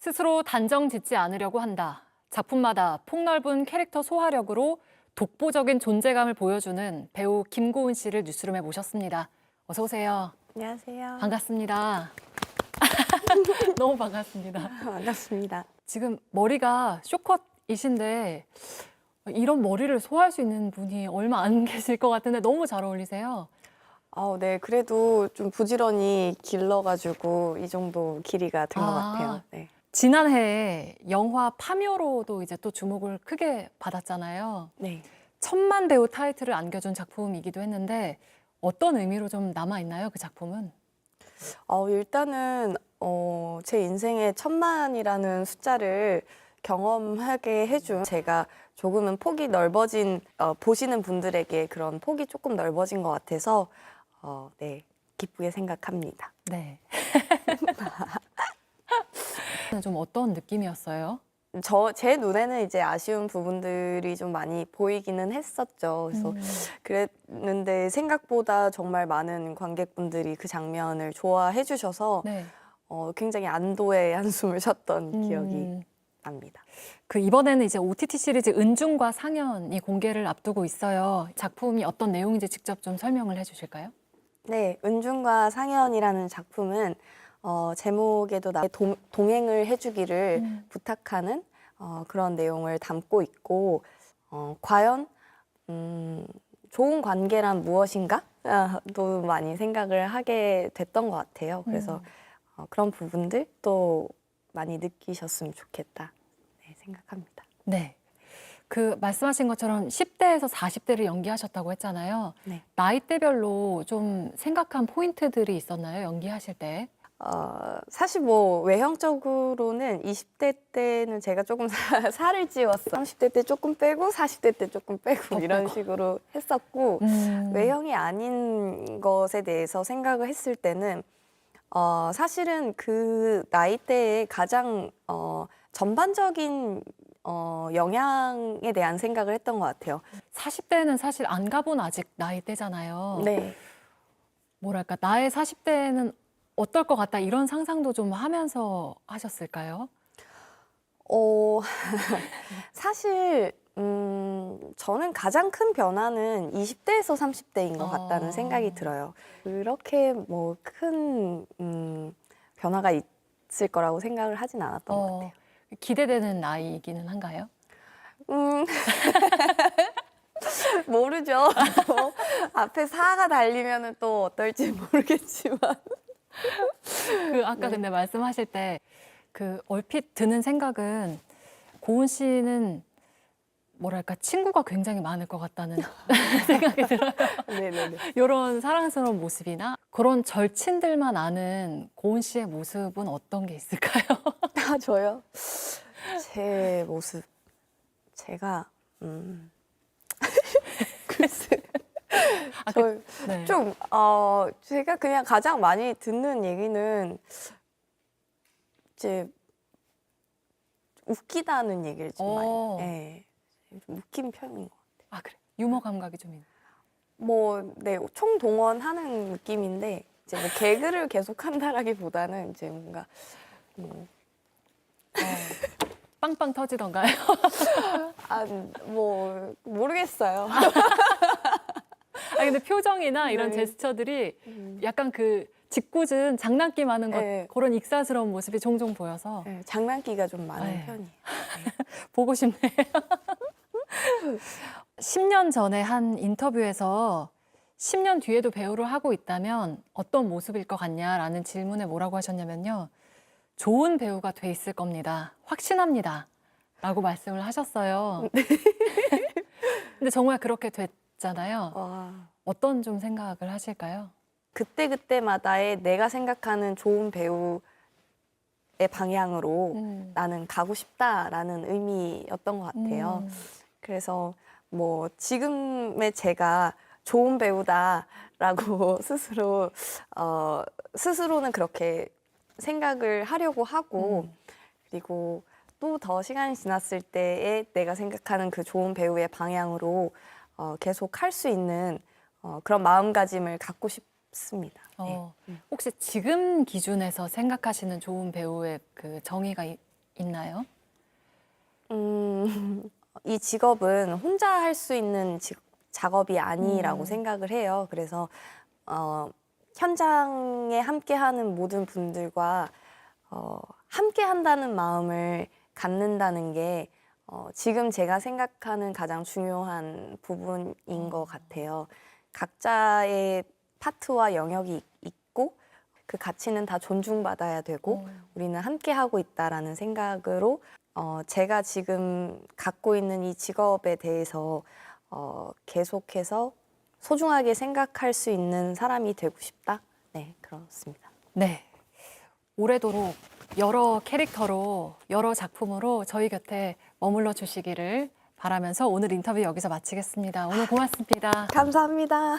스스로 단정 짓지 않으려고 한다. 작품마다 폭넓은 캐릭터 소화력으로 독보적인 존재감을 보여주는 배우 김고은 씨를 뉴스룸에 모셨습니다. 어서 오세요. 안녕하세요. 반갑습니다. 너무 반갑습니다. 반갑습니다. 지금 머리가 쇼컷이신데 이런 머리를 소화할 수 있는 분이 얼마 안 계실 것 같은데 너무 잘 어울리세요. 네, 그래도 좀 부지런히 길러가지고 이 정도 길이가 된 것 같아요. 네. 지난해에 영화 파묘로도 이제 또 주목을 크게 받았잖아요. 네. 천만 배우 타이틀을 안겨준 작품이기도 했는데 어떤 의미로 좀 남아있나요, 그 작품은? 일단은 제 인생에 1000만이라는 숫자를 경험하게 해준 제가 조금은 폭이 넓어진 보시는 분들에게 그런 폭이 조금 넓어진 것 같아서 네, 기쁘게 생각합니다. 네. 좀 어떤 느낌이었어요? 제 눈에는 이제 아쉬운 부분들이 좀 많이 보이기는 했었죠. 그래서 그랬는데 생각보다 정말 많은 관객분들이 그 장면을 좋아해 주셔서 네. 굉장히 안도의 한숨을 쉬었던 기억이 납니다. 그 이번에는 이제 OTT 시리즈 은중과 상연이 공개를 앞두고 있어요. 작품이 어떤 내용인지 직접 좀 설명을 해주실까요? 네, 은중과 상현이라는 작품은 제목에도 나의 동행을 해주기를 부탁하는 그런 내용을 담고 있고 과연 좋은 관계란 무엇인가? 도 많이 생각을 하게 됐던 것 같아요. 그래서 그런 부분들 또 많이 느끼셨으면 좋겠다 생각합니다. 네. 그 말씀하신 것처럼 10대에서 40대를 연기하셨다고 했잖아요. 네. 나이대별로 좀 생각한 포인트들이 있었나요? 연기하실 때? 사실 뭐 외형적으로는 20대 때는 제가 조금 살을 찌웠어. 30대 때 조금 빼고 40대 때 조금 빼고 이런 식으로 했었고 외형이 아닌 것에 대해서 생각을 했을 때는 사실은 그 나이대에 가장 전반적인 영향에 대한 생각을 했던 것 같아요. 40대는 사실 안 가본 아직 나이대잖아요. 네. 뭐랄까, 나의 40대는 어떨 것 같다 이런 상상도 좀 하면서 하셨을까요? 사실 저는 가장 큰 변화는 20대에서 30대인 것 같다는 생각이 들어요. 그렇게 뭐 큰 변화가 있을 거라고 생각을 하진 않았던 것 같아요. 기대되는 나이이기는 한가요? 음, 모르죠. 앞에 4가 달리면 또 어떨지 모르겠지만. 그 아까 근데 말씀하실 때 그 얼핏 드는 생각은 고은 씨는 뭐랄까 친구가 굉장히 많을 것 같다는 생각이 들어요. 네네네. 이런 사랑스러운 모습이나 그런 절친들만 아는 고은 씨의 모습은 어떤 게 있을까요? 저요? 제 모습. 제가, 글쎄. 네. 좀, 제가 그냥 가장 많이 듣는 얘기는 이제 웃기다는 얘기를 좀 많이, 네, 좀 웃긴 편인 것 같아요. 아, 그래. 유머 감각이 좀 있는. 네, 총동원하는 느낌인데, 이제 뭐 개그를 계속 한다라기보다는 이제 뭔가, 빵빵 터지던가요? 모르겠어요. 아 근데 표정이나 이런 네. 제스처들이 약간 그 짓궂은 장난기 많은 네. 그런 익살스러운 모습이 종종 보여서 네, 장난기가 좀 많은 네. 편이에요. 보고 싶네요. 10년 전에 한 인터뷰에서 10년 뒤에도 배우를 하고 있다면 어떤 모습일 것 같냐라는 질문에 뭐라고 하셨냐면요. 좋은 배우가 돼 있을 겁니다. 확신합니다. 라고 말씀을 하셨어요. 근데 정말 그렇게 됐잖아요. 어떤 좀 생각을 하실까요? 그때그때마다의 내가 생각하는 좋은 배우의 방향으로 나는 가고 싶다라는 의미였던 것 같아요. 그래서 뭐 지금의 제가 좋은 배우다라고 스스로는 그렇게 생각을 하려고 하고 그리고 또 더 시간이 지났을 때에 내가 생각하는 그 좋은 배우의 방향으로 계속 할 수 있는 그런 마음가짐을 갖고 싶습니다. 네. 혹시 지금 기준에서 생각하시는 좋은 배우의 그 정의가 있나요? 이 직업은 혼자 할 수 있는 작업이 아니라고 생각을 해요. 그래서 현장에 함께하는 모든 분들과 함께한다는 마음을 갖는다는 게 지금 제가 생각하는 가장 중요한 부분인 것 같아요. 각자의 파트와 영역이 있고 그 가치는 다 존중받아야 되고 우리는 함께하고 있다라는 생각으로 제가 지금 갖고 있는 이 직업에 대해서 계속해서 소중하게 생각할 수 있는 사람이 되고 싶다. 네, 그렇습니다. 네. 오래도록 여러 캐릭터로 여러 작품으로 저희 곁에 머물러 주시기를 바라면서 오늘 인터뷰 여기서 마치겠습니다. 오늘 고맙습니다. 감사합니다.